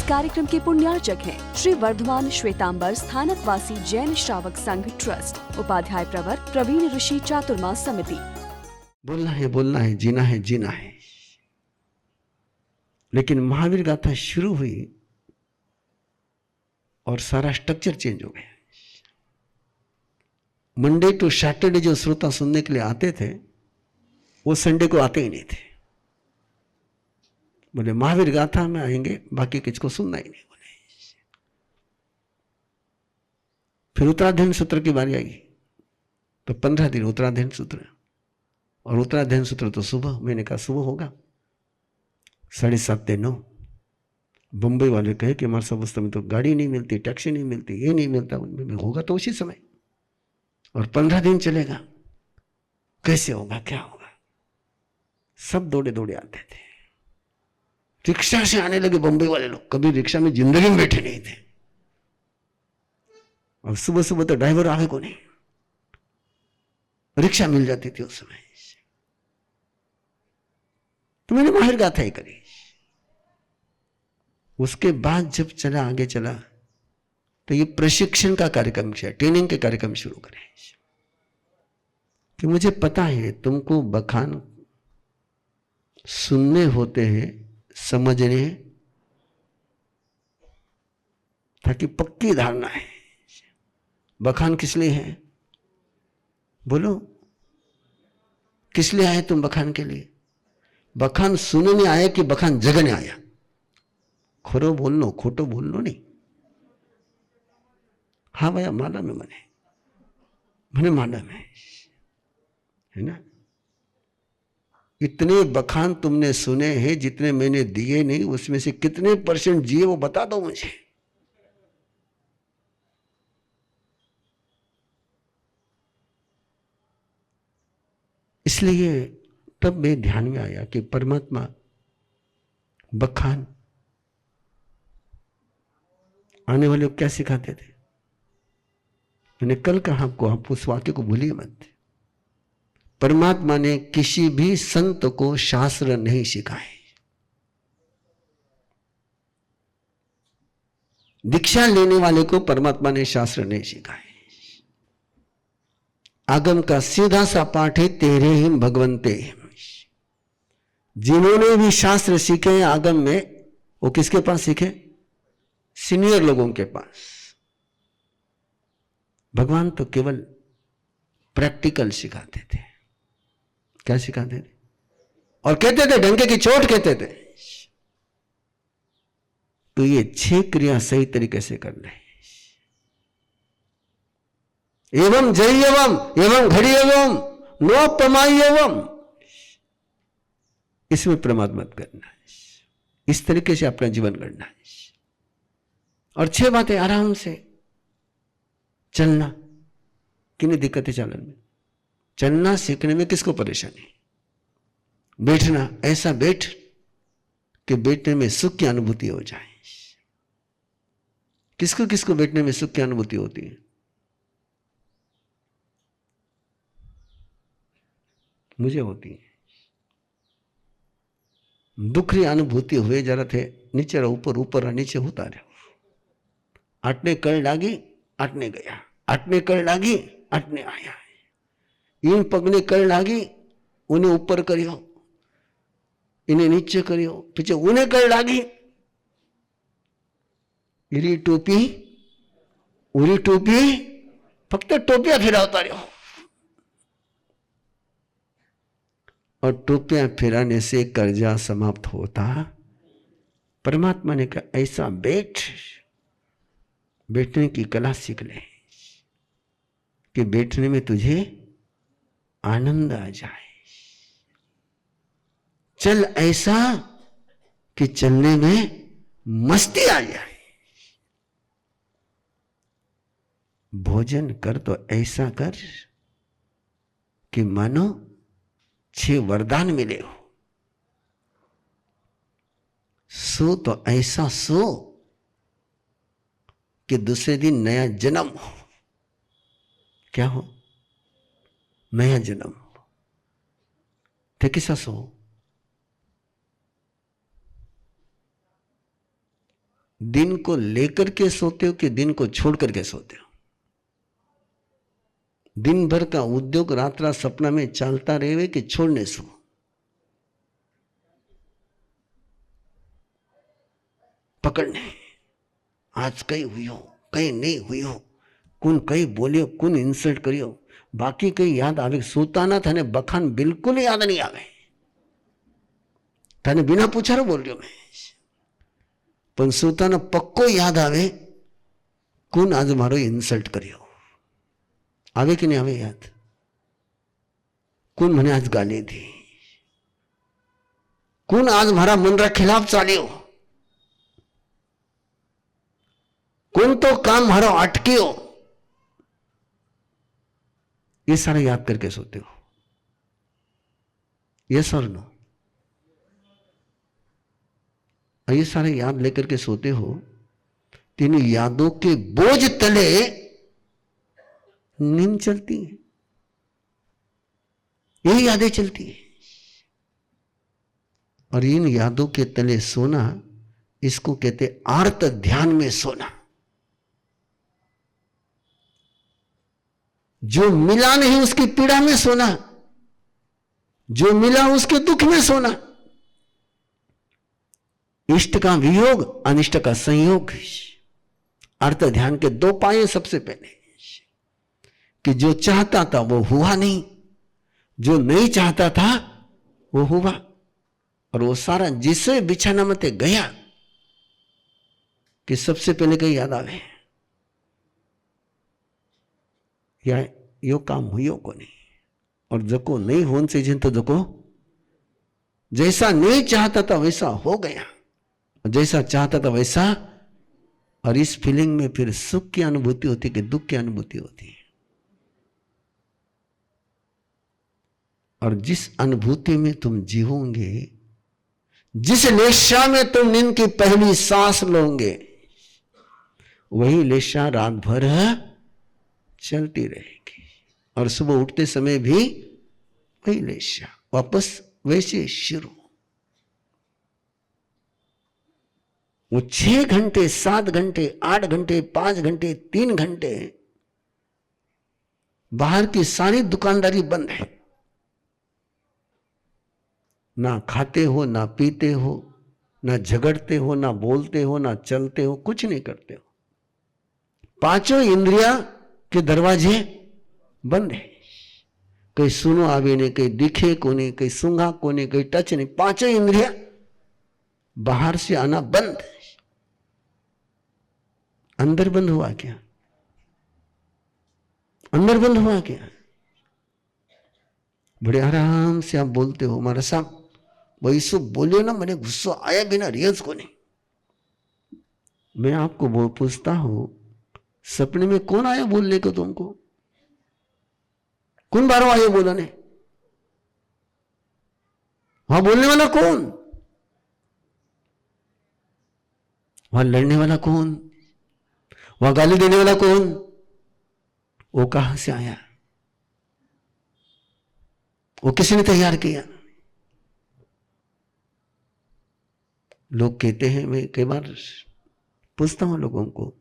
कार्यक्रम के पुण्यार्चक हैं श्री वर्धमान श्वेतांबर स्थानकवासी जैन श्रावक संघ ट्रस्ट, उपाध्याय प्रवर प्रवीण ऋषि चातुर्मास समिति। बोलना है, जीना है, जीना है। लेकिन महावीर गाथा शुरू हुई और सारा स्ट्रक्चर चेंज हो गया। मंडे टू सैटरडे जो श्रोता सुनने के लिए आते थे वो संडे को आते ही नहीं थे। बोले महावीर गाथा में आएंगे, बाकी किसको सुनना ही नहीं। बोले फिर उत्तराध्ययन सूत्र की बारी आई तो 15 दिन उत्तराध्ययन सूत्र, और उत्तराध्ययन सूत्र तो सुबह, मैंने कहा सुबह होगा 7:30 से 9। बंबई वाले कहे कि हमारे सब उस समय तो गाड़ी नहीं मिलती, टैक्सी नहीं मिलती, ये नहीं मिलता। उनमें होगा तो उसी समय, और 15 दिन चलेगा, कैसे होगा, क्या होगा। सब दौड़े दौड़े आते थे। रिक्शा से आने लगे बंबई वाले लोग, कभी रिक्शा में जिंदगी में बैठे नहीं थे। और सुबह सुबह तो ड्राइवर आवे को नहीं, रिक्शा मिल जाती थी उस समय। तो मैंने माहिर गाथा ही करी। उसके बाद जब चला, आगे चला, तो ये प्रशिक्षण का कार्यक्रम किया, ट्रेनिंग के कार्यक्रम शुरू करे कि मुझे पता है तुमको बखान सुनने होते हैं, समझने, ताकि पक्की धारणा है। बखान किस लिए है? बोलो, किस लिए आए तुम बखान के लिए? बखान सुनने आया कि बखान जगने आया? खरो बोलनो, खोटो बोलनो नहीं। हाँ भैया, माला में मने माला में है ना। इतने बखान तुमने सुने हैं जितने मैंने दिए नहीं, उसमें से कितने % जिए वो बता दो मुझे। इसलिए तब मेरे ध्यान में आया कि परमात्मा बखान आने वाले को क्या सिखाते थे। मैंने कल कहा आपको, आप उस वाक्य को भूलिए मत। परमात्मा ने किसी भी संत को शास्त्र नहीं सिखाए। दीक्षा लेने वाले को परमात्मा ने शास्त्र नहीं सिखाए। आगम का सीधा सा पाठ है, तेरे ही भगवंते। जिन्होंने भी शास्त्र सीखे आगम में, वो किसके पास सीखे? सीनियर लोगों के पास। भगवान तो केवल प्रैक्टिकल सिखाते थे। क्या सिखाते थे? और कहते थे, डंके की चोट कहते थे। तो ये 6 क्रिया सही तरीके से करना है। एवं जय एवं घड़ी एवं नो प्रमाई एवं, इसमें प्रमाद मत करना है। इस तरीके से अपना जीवन करना है। और 6 बातें आराम से चलना। कितनी दिक्कत है चलन में? चलना सीखने में किसको परेशानी? बैठना, ऐसा बैठ कि बैठने में सुख की अनुभूति हो जाए। किसको किसको बैठने में सुख की अनुभूति होती है? मुझे होती है। दुख की अनुभूति हुए जरा थे, नीचे रहो, ऊपर ऊपर नीचे होता रहो। आटने कल लागी, आटने गया, आटने कल लागी, आटने आया। इन पगने कल लागी, उन्हें ऊपर करियो, इन्हें नीचे करियो, पीछे उन्हें कल लागी, इरी टोपी उरी टोपी, फक्त टोपियां फिरावता रहो। और टोपियां फिराने से कर्जा समाप्त होता? परमात्मा ने कहा ऐसा बैठने की कला सीख ले कि बैठने में तुझे आनंद आ जाए। चल ऐसा कि चलने में मस्ती आ जाए। भोजन कर तो ऐसा कर कि मानो 6 वरदान मिले हो। सो तो ऐसा सो कि दूसरे दिन नया जन्म हो। क्या हो? नया जन्म हो। थे किसा सो? दिन को लेकर के सोते हो कि दिन को छोड़ करके सोते हो? दिन भर का उद्योग रात रात सपना में चलता रहे कि छोड़ने सो? पकड़ने, आज कहीं हुई हो, कहीं नहीं हुई हो, कौन कहीं बोलियो, कौन इंसल्ट करियो, बाकी कहीं याद आवे? सोता था ने बखान बिल्कुल याद नहीं आवे। तने बिना पूछा बोल रही मैं, पण सोताना पक्को याद आवे कौन आज मारो इंसल्ट करियो। आवे कि नहीं आवे याद? कौन मने आज गाली दी, कौन आज मारा मन रा खिलाफ चालियो, कौन तो काम मारो अटकियो, ये सारा याद करके सोते हो? यस और नो? ये सारे याद लेकर के सोते हो, तीन यादों के बोझ तले नींद चलती है, यही यादें चलती है। और इन यादों के तले सोना, इसको कहते आर्त ध्यान में सोना। जो मिला नहीं उसकी पीड़ा में सोना, जो मिला उसके दुख में सोना। इष्ट का वियोग, अनिष्ट का संयोग। अर्थ ध्यान के दो पाए। सबसे पहले कि जो चाहता था वो हुआ नहीं, जो नहीं चाहता था वो हुआ। और वो सारा जिसे बिछाना मते गया कि सबसे पहले कहीं याद आवे या यो काम हुयो को नहीं। और जको नहीं होने से जिन तो जको जैसा नहीं चाहता था वैसा हो गया, जैसा चाहता था वैसा। और इस फीलिंग में फिर सुख की अनुभूति होती कि दुख की अनुभूति होती है। और जिस अनुभूति में तुम जीवोगे, जिस लेशा में तुम नींद की पहली सांस लोगे, वही लेशा रात भर चलती रहेगी। और सुबह उठते समय भी वही लेशा, वापस वैसे शुरू। वो 6 घंटे, 7 घंटे, 8 घंटे, 5 घंटे, 3 घंटे बाहर की सारी दुकानदारी बंद है। ना खाते हो, ना पीते हो, ना झगड़ते हो, ना बोलते हो, ना चलते हो, कुछ नहीं करते हो। पांचों इंद्रिया के दरवाजे बंद है। कहीं सुनो आवे नहीं, कहीं दिखे को नहीं, कहीं सूंघा को नहीं, कहीं टच नहीं। पांचों इंद्रिया बाहर से आना बंद। अंदर बंद हुआ क्या? अंदर बंद हुआ क्या? बड़े आराम से आप बोलते हो, मारा साहब वही सब बोलियो ना, मैंने गुस्सा आया बिना रियाज को नहीं। मैं आपको वो पूछता हूं, सपने में कौन आया बोलने को तुमको? कौन बारों आया बोलने? वहां बोलने वाला कौन? वहां लड़ने वाला कौन? वहां गाली देने वाला कौन? वो कहां से आया? वो किसी ने तैयार किया? लोग कहते हैं, मैं कई बार पूछता हूं लोगों को,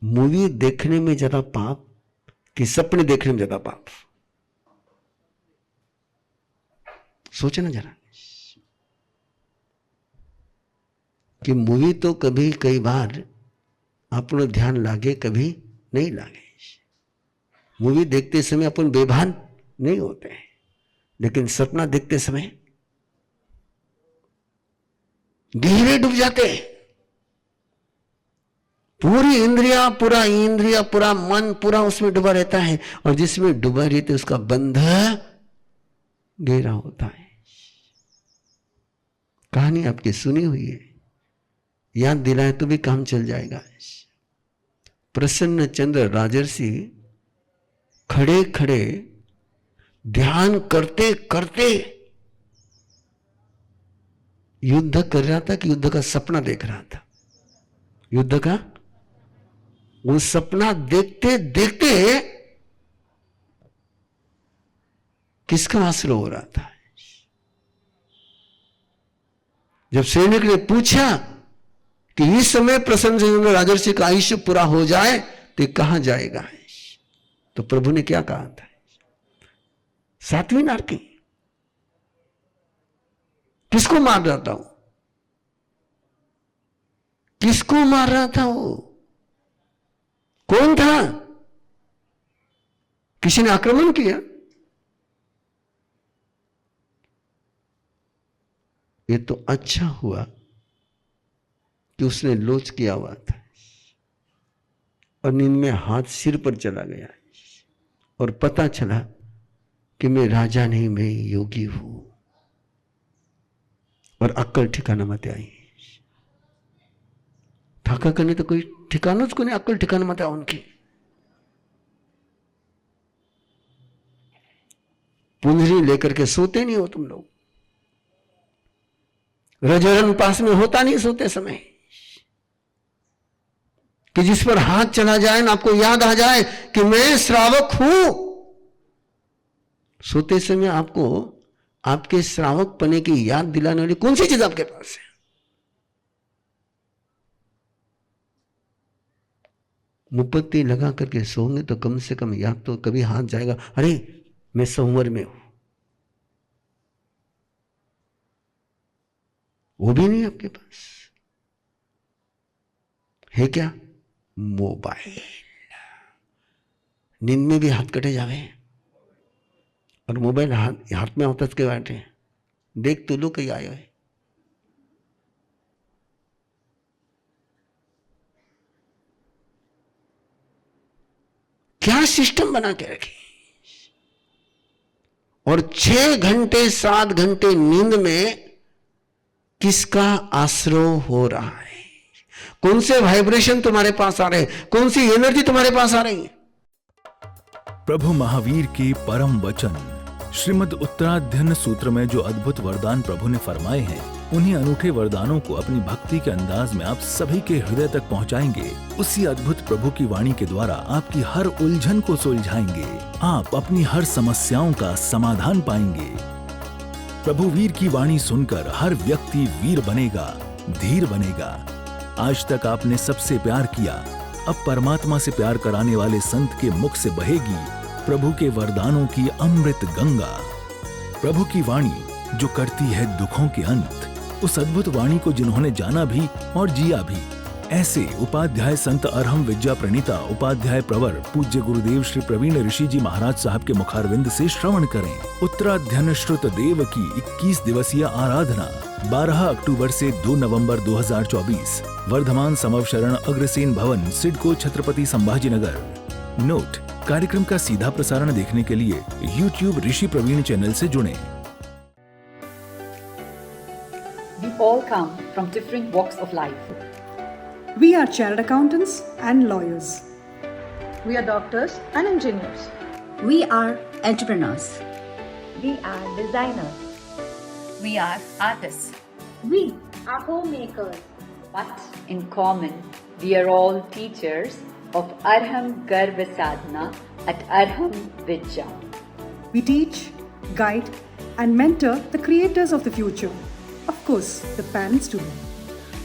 मूवी देखने में ज्यादा पाप कि सपने देखने में ज्यादा पाप? सोचना जरा कि मूवी तो कभी कई बार अपना ध्यान लागे, कभी नहीं लागे। मूवी देखते समय अपन बेभान नहीं होते हैं, लेकिन सपना देखते समय गहरे डूब जाते हैं। पूरी इंद्रिया, पूरा मन पूरा उसमें डूबा रहता है। और जिसमें डूबा रहते उसका बंध गहरा होता है। कहानी आपकी सुनी हुई है, याद दिलाए तो भी काम चल जाएगा। प्रसन्न चंद्र राजर्षि खड़े खड़े ध्यान करते करते युद्ध कर रहा था कि युद्ध का सपना देख रहा था? युद्ध का वो सपना देखते देखते किसका आश्रय हो रहा था? जब सैनिक ने पूछा कि इस समय प्रसन्न राजर्षि का आयुष्य पूरा हो जाए तो ये कहां जाएगा। तो प्रभु ने क्या कहा था, 7वीं नारकी किसको मार रहा था वो, किसको मार रहा था वो, कौन था, किसी ने आक्रमण किया। ये तो अच्छा हुआ कि उसने लोच किया हुआ था और नींद में हाथ सिर पर चला गया और पता चला कि मैं राजा नहीं, मैं योगी हूं, और अक्कल ठिकाना मत आई। ठाका करने तो कोई ठिकाना उसको नहीं, अक्कल ठिकाना मत आई उनकी। पुंजरी लेकर के सोते नहीं हो तुम लोग, रजोरन पास में होता नहीं सोते समय, कि जिस पर हाथ चला जाए ना आपको याद आ जाए कि मैं श्रावक हूं। सोते समय आपको आपके श्रावक पने की याद दिलाने वाली कौन सी चीज आपके पास है। मुपत्ती लगा करके सोंगे तो कम से कम याद तो कभी हाथ जाएगा, अरे मैं संवर में हूं। वो भी नहीं आपके पास है। क्या? मोबाइल। नींद में भी हाथ कटे जावे और मोबाइल हाथ में होता के बैठे, देख तो लो कहीं आए हुए। क्या सिस्टम बना के रखे। और 6 घंटे 7 घंटे नींद में किसका आश्रय हो रहा है, कौन से वाइब्रेशन तुम्हारे पास आ रहे हैं, कौन सी एनर्जी तुम्हारे पास आ रही है। प्रभु महावीर के परम वचन श्रीमद् उत्तराध्ययन सूत्र में जो अद्भुत वरदान प्रभु ने फरमाए हैं, उन्हीं अनूठे वरदानों को अपनी भक्ति के अंदाज में आप सभी के हृदय तक पहुंचाएंगे। उसी अद्भुत प्रभु की वाणी के द्वारा आपकी हर उलझन को सुलझाएंगे, आप अपनी हर समस्याओं का समाधान पाएंगे। प्रभु वीर की वाणी सुनकर हर व्यक्ति वीर बनेगा, धीर बनेगा। आज तक आपने सबसे प्यार किया, अब परमात्मा से प्यार कराने वाले संत के मुख से बहेगी प्रभु के वरदानों की अमृत गंगा। प्रभु की वाणी जो करती है दुखों के अंत, उस अद्भुत वाणी को जिन्होंने जाना भी और जिया भी, ऐसे उपाध्याय संत अरहम विद्या प्रणीता उपाध्याय प्रवर पूज्य गुरुदेव श्री प्रवीण ऋषि जी महाराज साहब के मुखारविंद से श्रवण करें। उत्तराध्ययन श्रुत देव की 21 दिवसीय आराधना 12 अक्टूबर से 2 नवंबर 2024 वर्धमान समवशरण अग्रसेन भवन, सिडको, छत्रपति संभाजीनगर। नोट: कार्यक्रम का सीधा प्रसारण देखने के लिए YouTube ऋषि प्रवीण चैनल से जुड़ें। We all come from different walks of life. We are chartered accountants and lawyers. We are doctors and engineers. We are entrepreneurs. We are designers. We are artists. We are homemakers. But in common, we are all teachers of Arham Garva Sadhana at Arham Vidya. We teach, guide, and mentor the creators of the future. Of course, the parents too.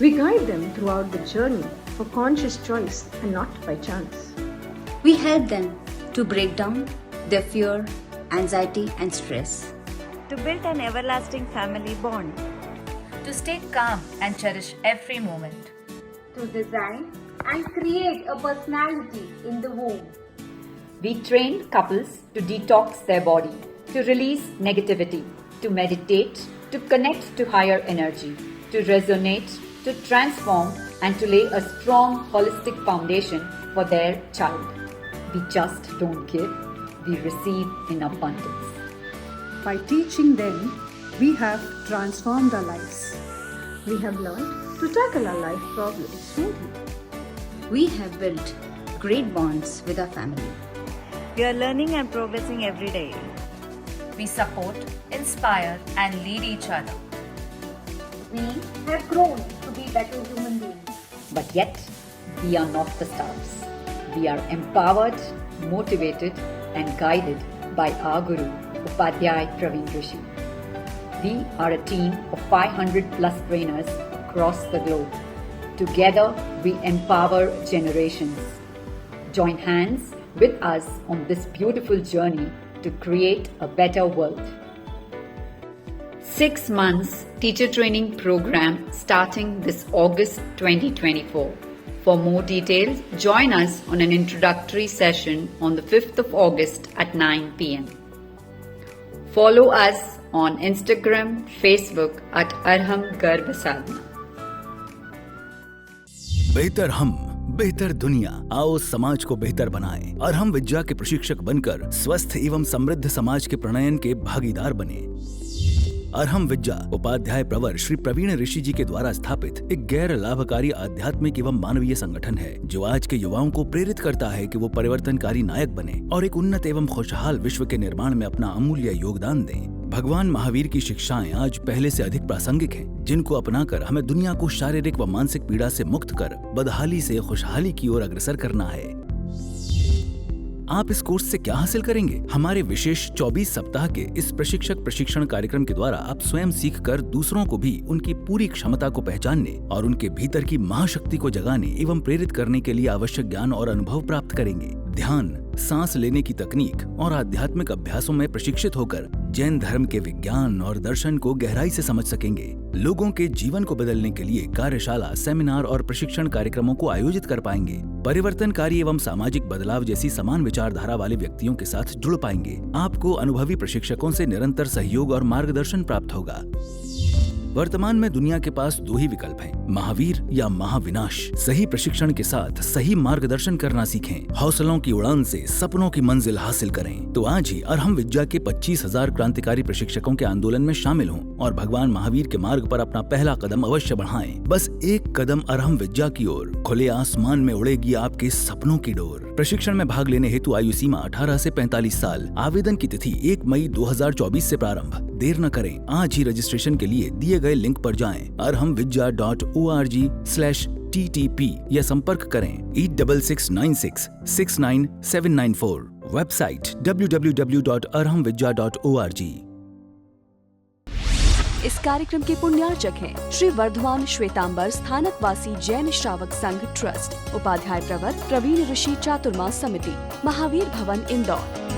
We guide them throughout the journey for conscious choice and not by chance. We help them to break down their fear, anxiety, and stress. To build an everlasting family bond. To stay calm and cherish every moment. To design and create a personality in the womb. We train couples to detox their body, to release negativity, to meditate, to connect to higher energy, to resonate, to transform, and to lay a strong holistic foundation for their child. We just don't give, we receive in abundance. By teaching them, we have transformed our lives. We have learned to tackle our life problems smoothly. We have built great bonds with our family. We are learning and progressing every day. We support, inspire, and lead each other. We have grown to be better human beings. But yet, we are not the stars. We are empowered, motivated, and guided by our Guru, Upadhyay Praveen Rishi. We are a team of 500 plus trainers across the globe. Together, we empower generations. Join hands with us on this beautiful journey to create a better world. 6 months teacher training program starting this August 2024. For more details, join us on an introductory session on the 5th of August at 9 p.m. Follow us on Instagram, Facebook at Arham Garb Sadhana. बेहतर हम, बेहतर दुनिया। आओ समाज को बेहतर बनाएं और हम विद्या के प्रशिक्षक बनकर स्वस्थ एवं समृद्ध समाज के प्रणयन के भागीदार बने। अरहम विद्या उपाध्याय प्रवर श्री प्रवीण ऋषि जी के द्वारा स्थापित एक गैर लाभकारी आध्यात्मिक एवं मानवीय संगठन है जो आज के युवाओं को प्रेरित करता है कि वो परिवर्तनकारी नायक बने और एक उन्नत एवं खुशहाल विश्व के निर्माण में अपना अमूल्य योगदान दें। भगवान महावीर की शिक्षाएं आज पहले से अधिक प्रासंगिक हैं, जिनको अपनाकर हमें दुनिया को शारीरिक व मानसिक पीड़ा से मुक्त कर बदहाली से खुशहाली की ओर अग्रसर करना है। आप इस कोर्स से क्या हासिल करेंगे? हमारे विशेष 24 सप्ताह के इस प्रशिक्षक प्रशिक्षण कार्यक्रम के द्वारा आप स्वयं सीखकर दूसरों को भी उनकी पूरी क्षमता को पहचानने और उनके भीतर की महाशक्ति को जगाने एवं प्रेरित करने के लिए आवश्यक ज्ञान और अनुभव प्राप्त करेंगे। ध्यान, सांस लेने की तकनीक और आध्यात्मिक अभ्यासों में प्रशिक्षित होकर जैन धर्म के विज्ञान और दर्शन को गहराई से समझ सकेंगे। लोगों के जीवन को बदलने के लिए कार्यशाला, सेमिनार और प्रशिक्षण कार्यक्रमों को आयोजित कर पाएंगे। परिवर्तनकारी एवं सामाजिक बदलाव जैसी समान विचारधारा वाले व्यक्तियों के साथ जुड़ पाएंगे। आपको अनुभवी प्रशिक्षकों से निरंतर सहयोग और मार्गदर्शन प्राप्त होगा। वर्तमान में दुनिया के पास 2 ही विकल्प हैं, महावीर या महाविनाश। सही प्रशिक्षण के साथ सही मार्गदर्शन करना सीखें। हौसलों की उड़ान से सपनों की मंजिल हासिल करें। तो आज ही अरहम विद्या के 25,000 क्रांतिकारी प्रशिक्षकों के आंदोलन में शामिल हों और भगवान महावीर के मार्ग पर अपना पहला कदम अवश्य बढ़ाएं। बस एक कदम अरहम विद्या की ओर, खुले आसमान में उड़ेगी आपके सपनों की डोर। प्रशिक्षण में भाग लेने हेतु आयु सीमा 18 से 45 साल। आवेदन की तिथि 1 मई 2024 से प्रारंभ। देर न करें, आज ही रजिस्ट्रेशन के लिए दिए गए लिंक पर जाएं arhamvidya.org/ttp या संपर्क करें 8669669794। Website www.arhamvidya.org। इस कार्यक्रम के पुण्यार्चक हैं श्री वर्धमान श्वेतांबर स्थानकवासी जैन श्रावक संघ ट्रस्ट, उपाध्याय प्रवर प्रवीण ऋषि चातुर्मास समिति, महावीर भवन इंदौर।